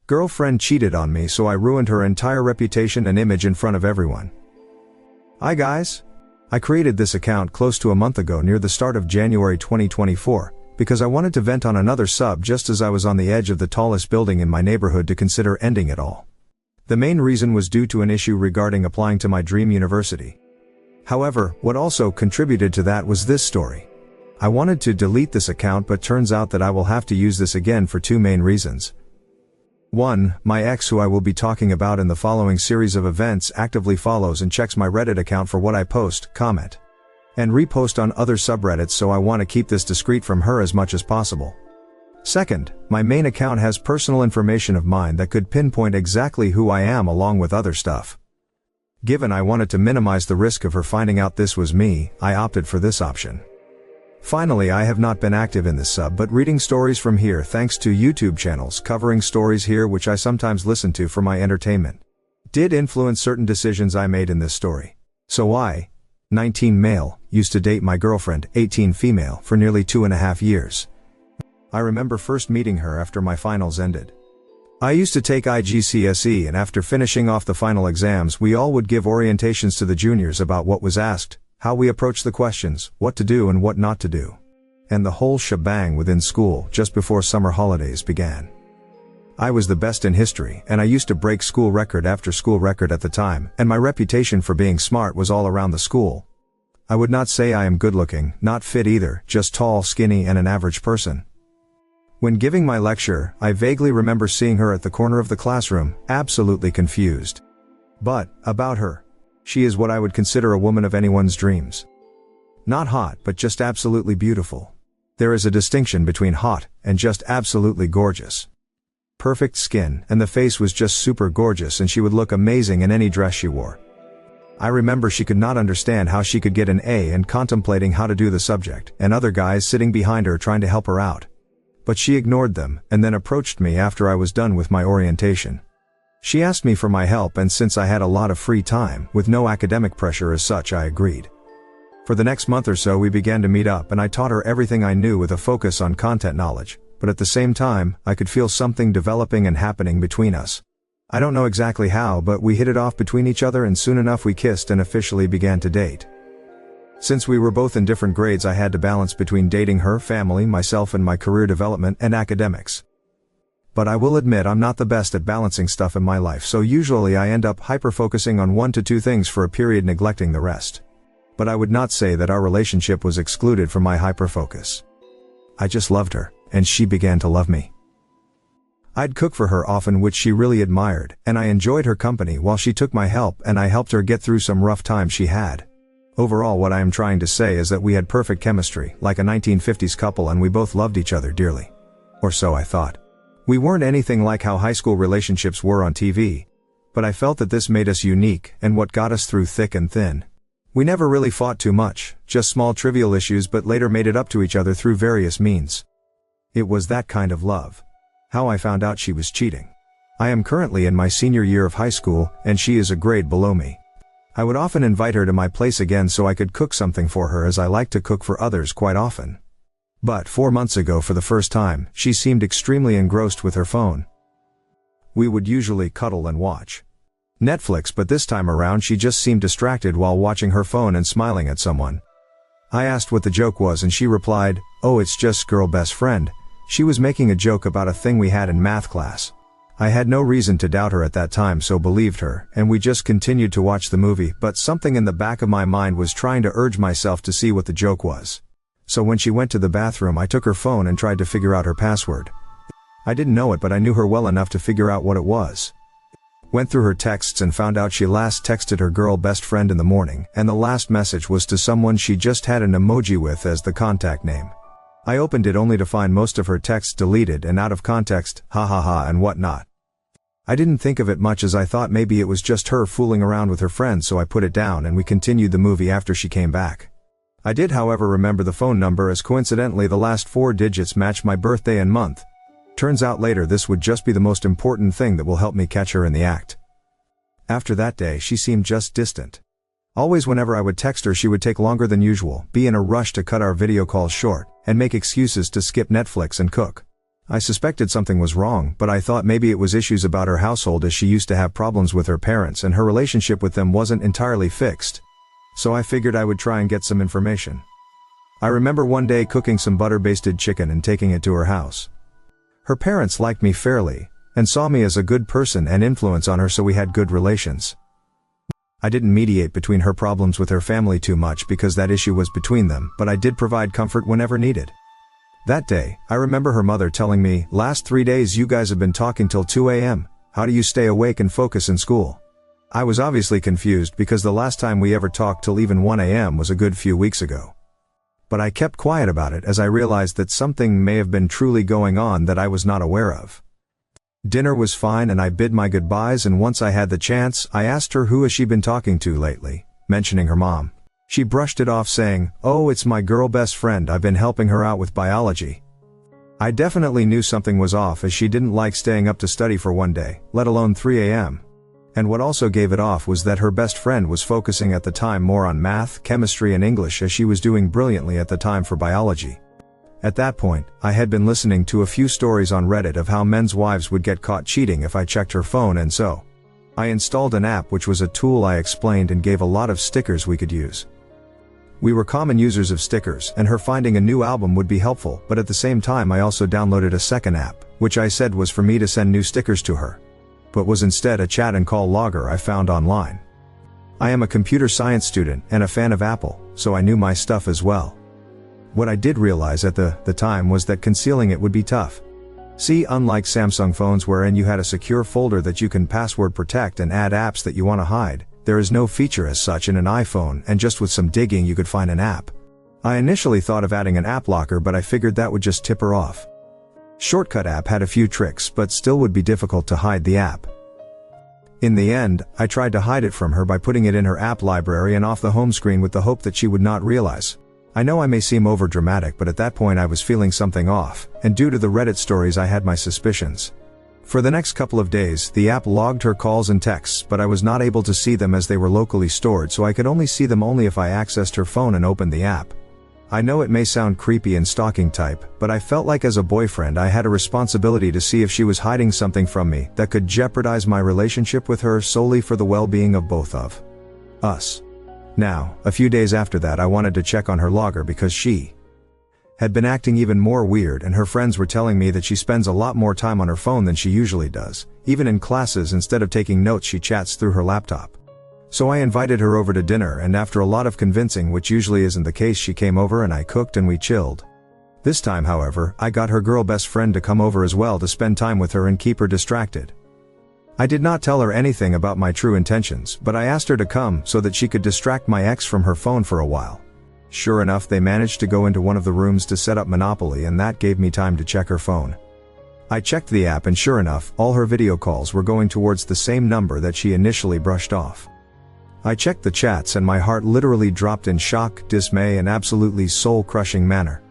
Girlfriend cheated on me, so I ruined her entire reputation and image in front of everyone. Hi guys! I created this account close to a month ago near the start of January 2024, because I wanted to vent on another sub just as I was on the edge of the tallest building in my neighborhood to consider ending it all. The main reason was due to an issue regarding applying to my dream university. However, what also contributed to that was this story. I wanted to delete this account, but turns out that I will have to use this again for two main reasons. 1. My ex, who I will be talking about in the following series of events, actively follows and checks my Reddit account for what I post, comment, and repost on other subreddits, so I want to keep this discreet from her as much as possible. Second, my main account has personal information of mine that could pinpoint exactly who I am along with other stuff. Given I wanted to minimize the risk of her finding out this was me, I opted for this option. Finally, I have not been active in this sub but reading stories from here thanks to YouTube channels covering stories here which I sometimes listen to for my entertainment. Did influence certain decisions I made in this story. So I, 19 male, used to date my girlfriend, 18 female, for nearly 2.5 years. I remember first meeting her after my finals ended. I used to take IGCSE, and after finishing off the final exams we all would give orientations to the juniors about what was asked, how we approach the questions, what to do and what not to do. And the whole shebang within school just before summer holidays began. I was the best in history, and I used to break school record after school record at the time, and my reputation for being smart was all around the school. I would not say I am good looking, not fit either, just tall, skinny and an average person. When giving my lecture, I vaguely remember seeing her at the corner of the classroom, absolutely confused. But, about her. She is what I would consider a woman of anyone's dreams. Not hot, but just absolutely beautiful. There is a distinction between hot and just absolutely gorgeous. Perfect skin, and the face was just super gorgeous, and she would look amazing in any dress she wore. I remember she could not understand how she could get an A and contemplating how to do the subject, and other guys sitting behind her trying to help her out. But she ignored them, and then approached me after I was done with my orientation. She asked me for my help, and since I had a lot of free time, with no academic pressure as such, I agreed. For the next month or so we began to meet up, and I taught her everything I knew with a focus on content knowledge, but at the same time, I could feel something developing and happening between us. I don't know exactly how, but we hit it off between each other, and soon enough we kissed and officially began to date. Since we were both in different grades, I had to balance between dating her, family, myself and my career development and academics. But I will admit I'm not the best at balancing stuff in my life, so usually I end up hyper-focusing on 1 to 2 things for a period, neglecting the rest. But I would not say that our relationship was excluded from my hyper-focus. I just loved her, and she began to love me. I'd cook for her often, which she really admired, and I enjoyed her company while she took my help, and I helped her get through some rough times she had. Overall, what I am trying to say is that we had perfect chemistry, like a 1950s couple, and we both loved each other dearly. Or so I thought. We weren't anything like how high school relationships were on TV. But I felt that this made us unique, and what got us through thick and thin. We never really fought too much, just small trivial issues, but later made it up to each other through various means. It was that kind of love. How I found out she was cheating. I am currently in my senior year of high school, and she is a grade below me. I would often invite her to my place again so I could cook something for her, as I like to cook for others quite often. But 4 months ago, for the first time, she seemed extremely engrossed with her phone. We would usually cuddle and watch Netflix, but this time around she just seemed distracted while watching her phone and smiling at someone. I asked what the joke was, and she replied, "Oh, it's just girl best friend." She was making a joke about a thing we had in math class. I had no reason to doubt her at that time, so believed her, and we just continued to watch the movie, but something in the back of my mind was trying to urge myself to see what the joke was. So when she went to the bathroom, I took her phone and tried to figure out her password. I didn't know it, but I knew her well enough to figure out what it was. Went through her texts and found out she last texted her girl best friend in the morning, and the last message was to someone she just had an emoji with as the contact name. I opened it only to find most of her texts deleted and out of context, ha ha ha and whatnot. I didn't think of it much, as I thought maybe it was just her fooling around with her friends, so I put it down and we continued the movie after she came back. I did, however, remember the phone number, as coincidentally the last 4 digits matched my birthday and month. Turns out later this would just be the most important thing that will help me catch her in the act. After that day she seemed just distant. Always whenever I would text her she would take longer than usual, be in a rush to cut our video calls short, and make excuses to skip Netflix and cook. I suspected something was wrong, but I thought maybe it was issues about her household as she used to have problems with her parents and her relationship with them wasn't entirely fixed. So I figured I would try and get some information. I remember one day cooking some butter-basted chicken and taking it to her house. Her parents liked me fairly, and saw me as a good person and influence on her, so we had good relations. I didn't mediate between her problems with her family too much because that issue was between them, but I did provide comfort whenever needed. That day, I remember her mother telling me, "Last 3 days you guys have been talking till 2 a.m. How do you stay awake and focus in school?" I was obviously confused because the last time we ever talked till even 1 a.m. was a good few weeks ago. But I kept quiet about it as I realized that something may have been truly going on that I was not aware of. Dinner was fine and I bid my goodbyes, and once I had the chance, I asked her who has she been talking to lately, mentioning her mom. She brushed it off saying, "Oh, it's my girl best friend, I've been helping her out with biology." I definitely knew something was off as she didn't like staying up to study for one day, let alone 3 a.m. And what also gave it off was that her best friend was focusing at the time more on math, chemistry and English, as she was doing brilliantly at the time for biology. At that point, I had been listening to a few stories on Reddit of how men's wives would get caught cheating if I checked her phone, and so I installed an app which was a tool I explained and gave a lot of stickers we could use. We were common users of stickers, and her finding a new album would be helpful, but at the same time I also downloaded a second app, which I said was for me to send new stickers to her, but was instead a chat and call logger I found online. I am a computer science student and a fan of Apple, so I knew my stuff as well. What I did realize at the time was that concealing it would be tough. See, unlike Samsung phones wherein you had a secure folder that you can password protect and add apps that you want to hide, there is no feature as such in an iPhone, and just with some digging you could find an app. I initially thought of adding an app locker, but I figured that would just tip her off. Shortcut app had a few tricks, but still would be difficult to hide the app. In the end, I tried to hide it from her by putting it in her app library and off the home screen with the hope that she would not realize. I know I may seem overdramatic, but at that point I was feeling something off, and due to the Reddit stories I had my suspicions. For the next couple of days, the app logged her calls and texts, but I was not able to see them as they were locally stored, so I could only see them only if I accessed her phone and opened the app. I know it may sound creepy and stalking type, but I felt like as a boyfriend I had a responsibility to see if she was hiding something from me that could jeopardize my relationship with her solely for the well-being of both of us. Now, a few days after that I wanted to check on her logger because she had been acting even more weird, and her friends were telling me that she spends a lot more time on her phone than she usually does. Even in classes, instead of taking notes, she chats through her laptop. So I invited her over to dinner, and after a lot of convincing, which usually isn't the case, she came over and I cooked and we chilled. This time, however, I got her girl best friend to come over as well to spend time with her and keep her distracted. I did not tell her anything about my true intentions, but I asked her to come so that she could distract my ex from her phone for a while. Sure enough, they managed to go into one of the rooms to set up Monopoly, and that gave me time to check her phone. I checked the app, and sure enough, all her video calls were going towards the same number that she initially brushed off. I checked the chats and my heart literally dropped in shock, dismay, and absolutely soul-crushing manner.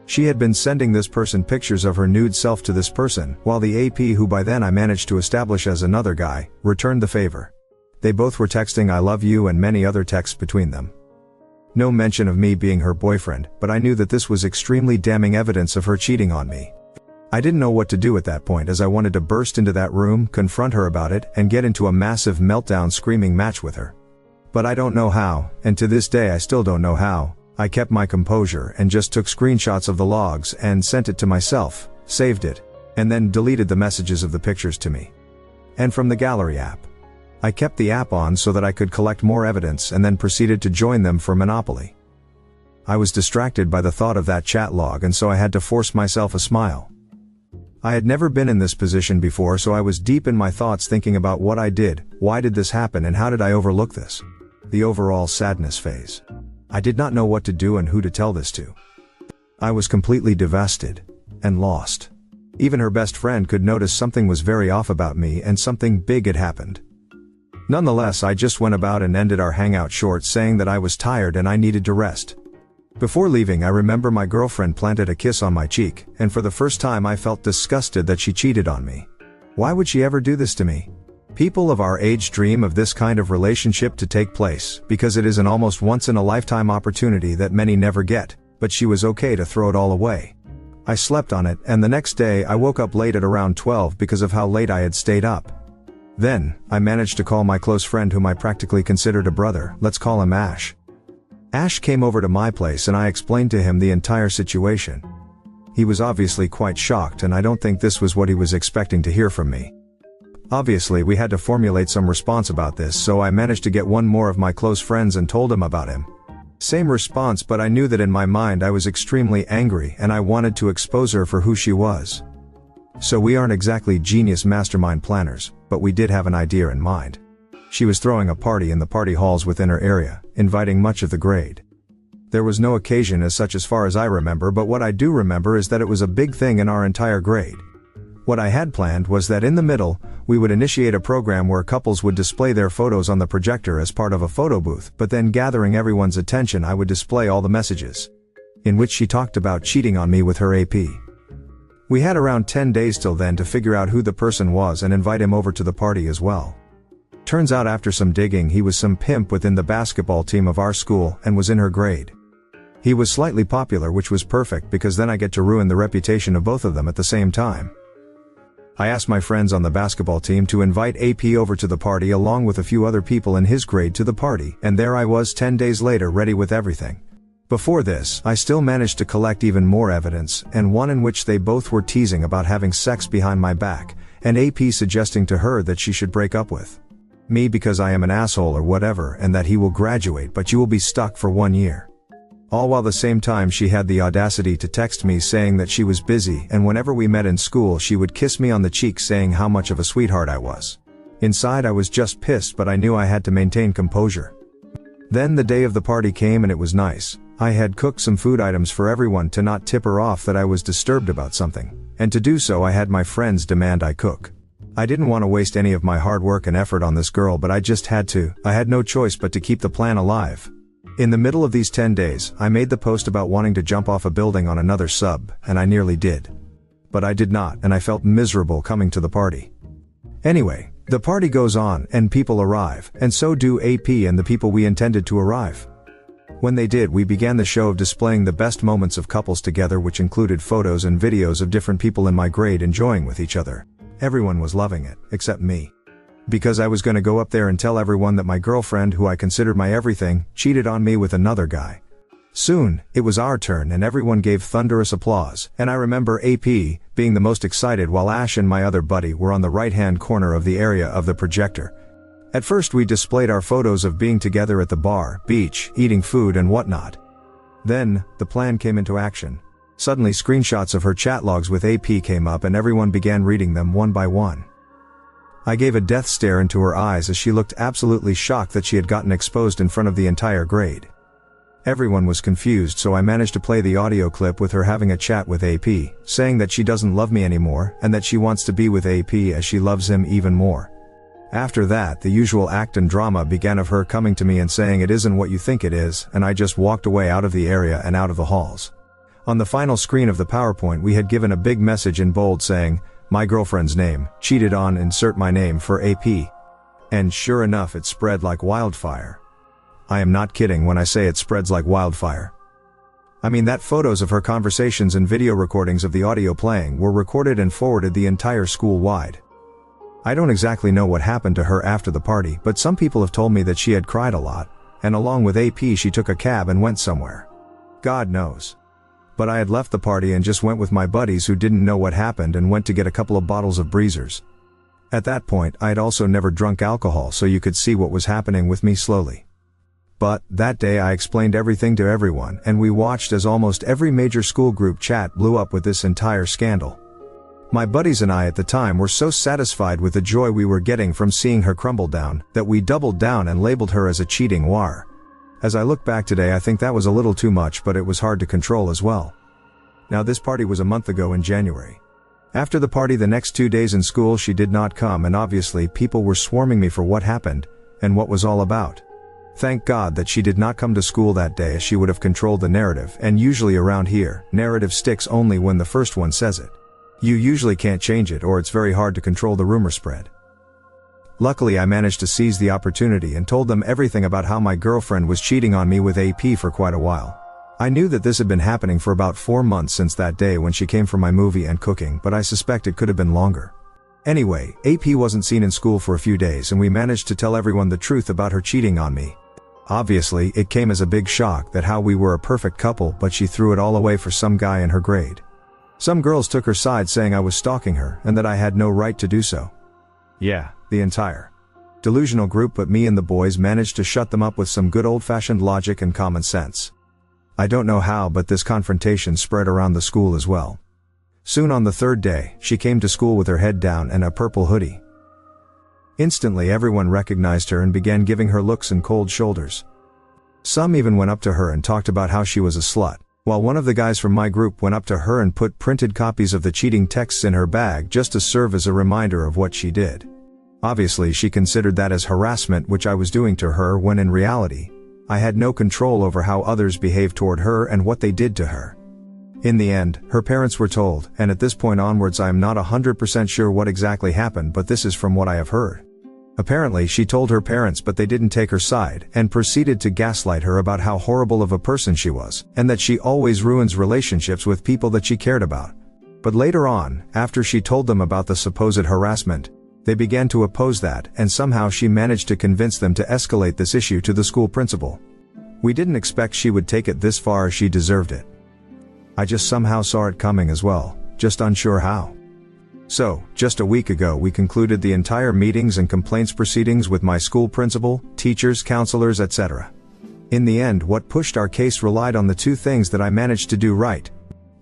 She had been sending this person pictures of her nude self to this person, while the AP, who by then I managed to establish as another guy, returned the favor. They both were texting "I love you" and many other texts between them. No mention of me being her boyfriend, but I knew that this was extremely damning evidence of her cheating on me. I didn't know what to do at that point, as I wanted to burst into that room, confront her about it, and get into a massive meltdown screaming match with her. But I don't know how, and to this day I still don't know how. I kept my composure and just took screenshots of the logs and sent it to myself, saved it, and then deleted the messages of the pictures to me. And from the gallery app. I kept the app on so that I could collect more evidence and then proceeded to join them for Monopoly. I was distracted by the thought of that chat log, and so I had to force myself a smile. I had never been in this position before, so I was deep in my thoughts thinking about what I did, why did this happen, and how did I overlook this? The overall sadness phase. I did not know what to do and who to tell this to. I was completely devastated and lost. Even her best friend could notice something was very off about me, and something big had happened. Nonetheless, I just went about and ended our hangout short, saying that I was tired and I needed to rest. Before leaving, I remember my girlfriend planted a kiss on my cheek, and for the first time I felt disgusted that she cheated on me. Why would she ever do this to me? People of our age dream of this kind of relationship to take place, because it is an almost once-in-a-lifetime opportunity that many never get, but she was okay to throw it all away. I slept on it, and the next day I woke up late at around 12 because of how late I had stayed up. Then, I managed to call my close friend whom I practically considered a brother, let's call him Ash. Ash came over to my place and I explained to him the entire situation. He was obviously quite shocked, and I don't think this was what he was expecting to hear from me. Obviously we had to formulate some response about this, so I managed to get one more of my close friends and told him about him. Same response, but I knew that in my mind I was extremely angry and I wanted to expose her for who she was. So we aren't exactly genius mastermind planners, but we did have an idea in mind. She was throwing a party in the party halls within her area, inviting much of the grade. There was no occasion as such as far as I remember, but what I do remember is that it was a big thing in our entire grade. What I had planned was that in the middle, we would initiate a program where couples would display their photos on the projector as part of a photo booth, but then gathering everyone's attention I would display all the messages. In which she talked about cheating on me with her AP. We had around 10 days till then to figure out who the person was and invite him over to the party as well. Turns out after some digging he was some pimp within the basketball team of our school and was in her grade. He was slightly popular, which was perfect because then I get to ruin the reputation of both of them at the same time. I asked my friends on the basketball team to invite AP over to the party along with a few other people in his grade to the party, and there I was 10 days later ready with everything. Before this, I still managed to collect even more evidence, and one in which they both were teasing about having sex behind my back, and AP suggesting to her that she should break up with me because I am an asshole or whatever, and that he will graduate but you will be stuck for 1 year. All while the same time she had the audacity to text me saying that she was busy, and whenever we met in school she would kiss me on the cheek saying how much of a sweetheart I was. Inside I was just pissed, but I knew I had to maintain composure. Then the day of the party came and it was nice. I had cooked some food items for everyone to not tip her off that I was disturbed about something, and to do so I had my friends demand I cook. I didn't want to waste any of my hard work and effort on this girl, but I just had to. I had no choice but to keep the plan alive. In the middle of these 10 days, I made the post about wanting to jump off a building on another sub, and I nearly did. But I did not, and I felt miserable coming to the party. Anyway, the party goes on, and people arrive, and so do AP and the people we intended to arrive. When they did, we began the show of displaying the best moments of couples together, which included photos and videos of different people in my grade enjoying with each other. Everyone was loving it, except me. Because I was gonna go up there and tell everyone that my girlfriend, who I considered my everything, cheated on me with another guy. Soon, it was our turn and everyone gave thunderous applause, and I remember AP being the most excited while Ash and my other buddy were on the right-hand corner of the area of the projector. At first we displayed our photos of being together at the bar, beach, eating food and whatnot. Then, the plan came into action. Suddenly screenshots of her chat logs with AP came up and everyone began reading them one by one. I gave a death stare into her eyes as she looked absolutely shocked that she had gotten exposed in front of the entire grade. Everyone was confused, so I managed to play the audio clip with her having a chat with AP, saying that she doesn't love me anymore and that she wants to be with AP as she loves him even more. After that, the usual act and drama began of her coming to me and saying it isn't what you think it is, and I just walked away out of the area and out of the halls. On the final screen of the PowerPoint we had given a big message in bold saying, "My girlfriend's name, cheated on, insert my name for AP." And sure enough it spread like wildfire. I am not kidding when I say it spreads like wildfire. I mean that photos of her conversations and video recordings of the audio playing were recorded and forwarded the entire school wide. I don't exactly know what happened to her after the party, but some people have told me that she had cried a lot, and along with AP she took a cab and went somewhere. God knows. But I had left the party and just went with my buddies who didn't know what happened and went to get a couple of bottles of breezers. At that point I had also never drunk alcohol, so you could see what was happening with me slowly. But, that day I explained everything to everyone and we watched as almost every major school group chat blew up with this entire scandal. My buddies and I at the time were so satisfied with the joy we were getting from seeing her crumble down, that we doubled down and labeled her as a cheating whore. As I look back today I think that was a little too much, but it was hard to control as well. Now this party was a month ago in January. After the party the next 2 days in school she did not come, and obviously people were swarming me for what happened, and what was all about. Thank God that she did not come to school that day, as she would have controlled the narrative, and usually around here, narrative sticks only when the first one says it. You usually can't change it, or it's very hard to control the rumor spread. Luckily I managed to seize the opportunity and told them everything about how my girlfriend was cheating on me with AP for quite a while. I knew that this had been happening for about 4 months since that day when she came for my movie and cooking, but I suspect it could have been longer. Anyway, AP wasn't seen in school for a few days and we managed to tell everyone the truth about her cheating on me. Obviously, it came as a big shock that how we were a perfect couple, but she threw it all away for some guy in her grade. Some girls took her side saying I was stalking her and that I had no right to do so. Yeah, the entire delusional group, but me and the boys managed to shut them up with some good old-fashioned logic and common sense. I don't know how, but this confrontation spread around the school as well. Soon on the third day, she came to school with her head down and a purple hoodie. Instantly everyone recognized her and began giving her looks and cold shoulders. Some even went up to her and talked about how she was a slut, while one of the guys from my group went up to her and put printed copies of the cheating texts in her bag just to serve as a reminder of what she did. Obviously she considered that as harassment which I was doing to her, when in reality, I had no control over how others behaved toward her and what they did to her. In the end, her parents were told, and at this point onwards I am not 100% sure what exactly happened, but this is from what I have heard. Apparently she told her parents, but they didn't take her side, and proceeded to gaslight her about how horrible of a person she was, and that she always ruins relationships with people that she cared about. But later on, after she told them about the supposed harassment, they began to oppose that, and somehow she managed to convince them to escalate this issue to the school principal. We didn't expect she would take it this far, as she deserved it. I just somehow saw it coming as well, just unsure how. So, just a week ago we concluded the entire meetings and complaints proceedings with my school principal, teachers, counselors, etc. In the end, what pushed our case relied on the two things that I managed to do right.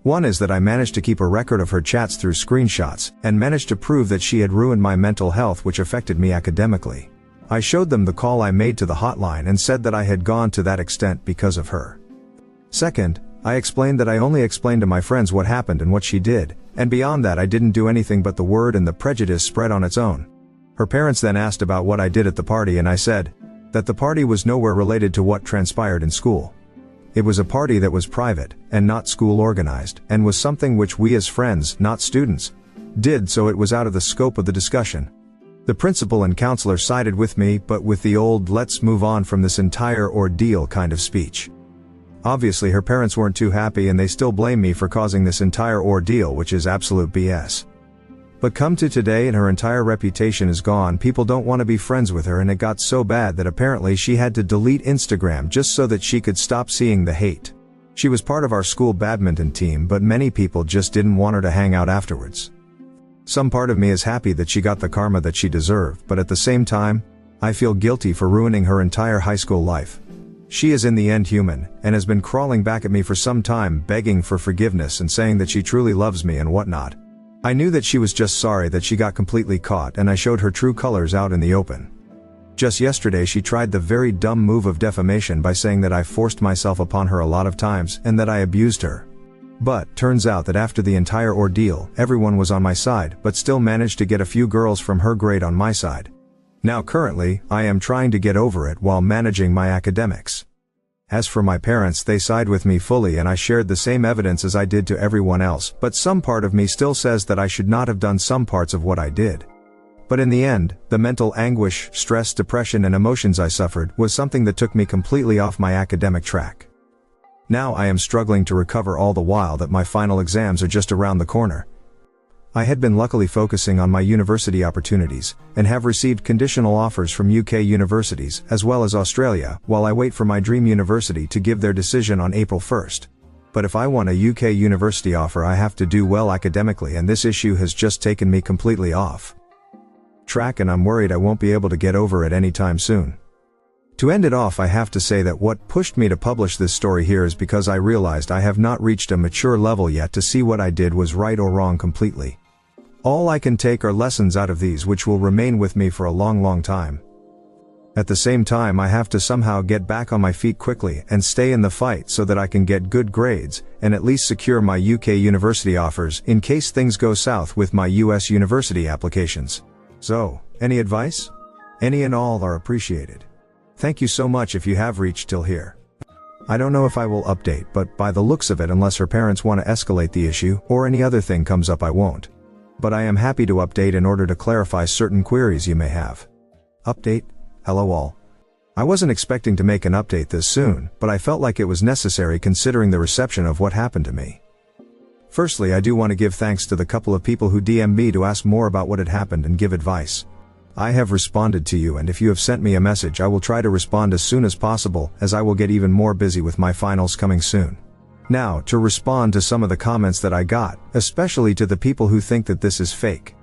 One is that I managed to keep a record of her chats through screenshots, and managed to prove that she had ruined my mental health, which affected me academically. I showed them the call I made to the hotline and said that I had gone to that extent because of her. Second, I explained that I only explained to my friends what happened and what she did, and beyond that I didn't do anything, but the word and the prejudice spread on its own. Her parents then asked about what I did at the party, and I said that the party was nowhere related to what transpired in school. It was a party that was private, and not school organized, and was something which we as friends, not students, did, so it was out of the scope of the discussion. The principal and counselor sided with me, but with the old "let's move on from this entire ordeal" kind of speech. Obviously her parents weren't too happy, and they still blame me for causing this entire ordeal, which is absolute BS. But come to today and her entire reputation is gone. People don't want to be friends with her, and it got so bad that apparently she had to delete Instagram just so that she could stop seeing the hate. She was part of our school badminton team, but many people just didn't want her to hang out afterwards. Some part of me is happy that she got the karma that she deserved, but at the same time, I feel guilty for ruining her entire high school life. She is in the end human, and has been crawling back at me for some time, begging for forgiveness and saying that she truly loves me and whatnot. I knew that she was just sorry that she got completely caught, and I showed her true colors out in the open. Just yesterday she tried the very dumb move of defamation by saying that I forced myself upon her a lot of times, and that I abused her. But, turns out that after the entire ordeal, everyone was on my side, but still managed to get a few girls from her grade on my side. Now currently, I am trying to get over it while managing my academics. As for my parents, they side with me fully, and I shared the same evidence as I did to everyone else, but some part of me still says that I should not have done some parts of what I did. But in the end, the mental anguish, stress, depression and emotions I suffered was something that took me completely off my academic track. Now I am struggling to recover, all the while that my final exams are just around the corner. I had been luckily focusing on my university opportunities, and have received conditional offers from UK universities, as well as Australia, while I wait for my dream university to give their decision on April 1st. But if I want a UK university offer, I have to do well academically, and this issue has just taken me completely off track, and I'm worried I won't be able to get over it anytime soon. To end it off, I have to say that what pushed me to publish this story here is because I realized I have not reached a mature level yet to see what I did was right or wrong completely. All I can take are lessons out of these which will remain with me for a long time. At the same time, I have to somehow get back on my feet quickly and stay in the fight so that I can get good grades, and at least secure my UK university offers in case things go south with my US university applications. So, any advice? Any and all are appreciated. Thank you so much if you have reached till here. I don't know if I will update, but by the looks of it, unless her parents want to escalate the issue, or any other thing comes up, I won't. But I am happy to update in order to clarify certain queries you may have. Update. Hello all. I wasn't expecting to make an update this soon, but I felt like it was necessary considering the reception of what happened to me. Firstly, I do want to give thanks to the couple of people who DM'd me to ask more about what had happened and give advice. I have responded to you, and if you have sent me a message, I will try to respond as soon as possible, as I will get even more busy with my finals coming soon. Now, to respond to some of the comments that I got, especially to the people who think that this is fake.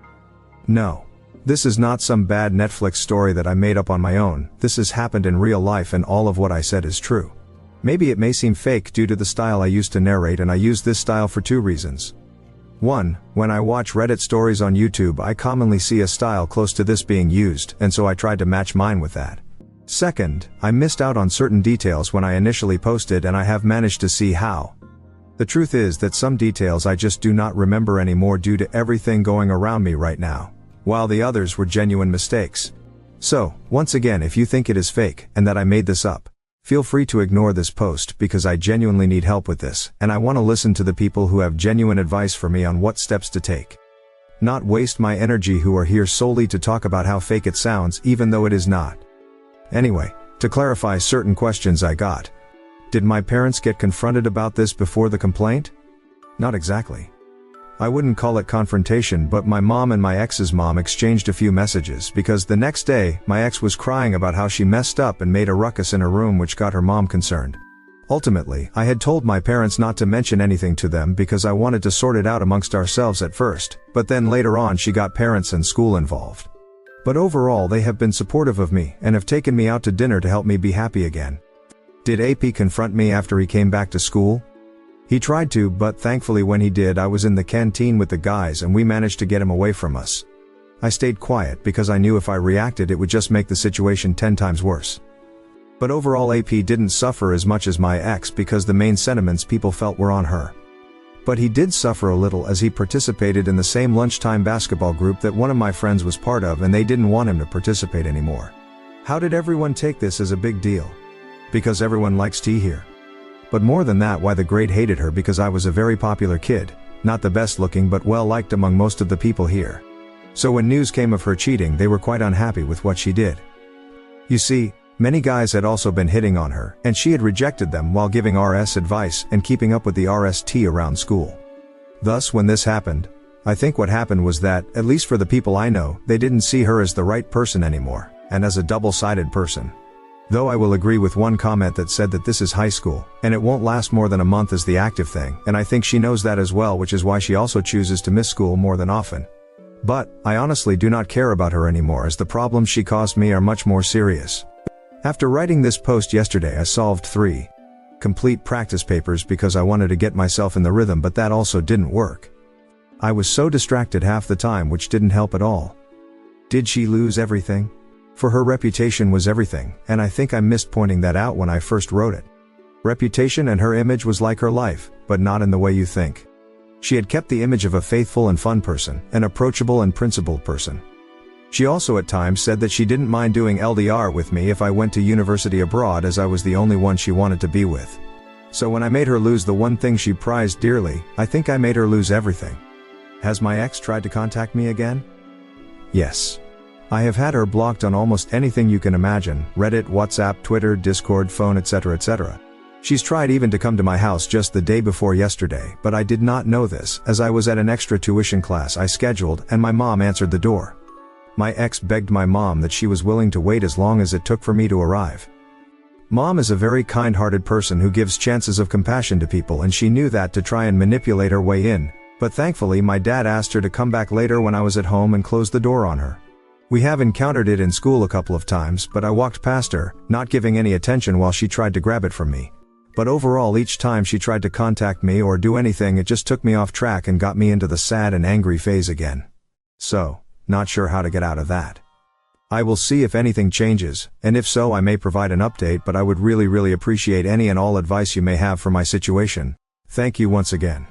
No. This is not some bad Netflix story that I made up on my own. This has happened in real life, and all of what I said is true. Maybe it may seem fake due to the style I used to narrate, and I use this style for two reasons. 1. When I watch Reddit stories on YouTube, I commonly see a style close to this being used, and so I tried to match mine with that. Second, I missed out on certain details when I initially posted, and I have managed to see how. The truth is that some details I just do not remember anymore due to everything going around me right now, while the others were genuine mistakes. So, once again, if you think it is fake, and that I made this up, feel free to ignore this post because I genuinely need help with this, and I want to listen to the people who have genuine advice for me on what steps to take. Not waste my energy who are here solely to talk about how fake it sounds even though it is not. Anyway, to clarify certain questions I got. Did my parents get confronted about this before the complaint? Not exactly. I wouldn't call it confrontation, but my mom and my ex's mom exchanged a few messages because the next day, my ex was crying about how she messed up and made a ruckus in her room, which got her mom concerned. Ultimately, I had told my parents not to mention anything to them because I wanted to sort it out amongst ourselves at first, but then later on she got parents and school involved. But overall they have been supportive of me and have taken me out to dinner to help me be happy again. Did AP confront me after he came back to school? He tried to, but thankfully when he did, I was in the canteen with the guys and we managed to get him away from us. I stayed quiet because I knew if I reacted it would just make the situation 10 times worse. But overall AP didn't suffer as much as my ex because the main sentiments people felt were on her. But he did suffer a little as he participated in the same lunchtime basketball group that one of my friends was part of, and they didn't want him to participate anymore. How did everyone take this as a big deal? Because everyone likes tea here. But more than that, why the grade hated her because I was a very popular kid, not the best looking but well liked among most of the people here. So when news came of her cheating, they were quite unhappy with what she did. You see, many guys had also been hitting on her, and she had rejected them while giving RS advice and keeping up with the RST around school. Thus, when this happened, I think what happened was that, at least for the people I know, they didn't see her as the right person anymore, and as a double-sided person. Though I will agree with one comment that said that this is high school, and it won't last more than a month as the active thing, and I think she knows that as well, which is why she also chooses to miss school more than often. But, I honestly do not care about her anymore as the problems she caused me are much more serious. After writing this post yesterday, I solved 3 complete practice papers because I wanted to get myself in the rhythm, but that also didn't work. I was so distracted half the time, which didn't help at all. Did she lose everything? For her reputation was everything, and I think I missed pointing that out when I first wrote it. Reputation and her image was like her life, but not in the way you think. She had kept the image of a faithful and fun person, an approachable and principled person. She also at times said that she didn't mind doing LDR with me if I went to university abroad, as I was the only one she wanted to be with. So when I made her lose the one thing she prized dearly, I think I made her lose everything. Has my ex tried to contact me again? Yes. I have had her blocked on almost anything you can imagine: Reddit, WhatsApp, Twitter, Discord, phone, etc., etc. She's tried even to come to my house just the day before yesterday, but I did not know this, as I was at an extra tuition class I scheduled, and my mom answered the door. My ex begged my mom that she was willing to wait as long as it took for me to arrive. Mom is a very kind-hearted person who gives chances of compassion to people, and she knew that to try and manipulate her way in, but thankfully my dad asked her to come back later when I was at home and closed the door on her. We have encountered it in school a couple of times, but I walked past her, not giving any attention while she tried to grab it from me. But overall, each time she tried to contact me or do anything, it just took me off track and got me into the sad and angry phase again. So, not sure how to get out of that. I will see if anything changes, and if so I may provide an update, but I would really appreciate any and all advice you may have for my situation. Thank you once again.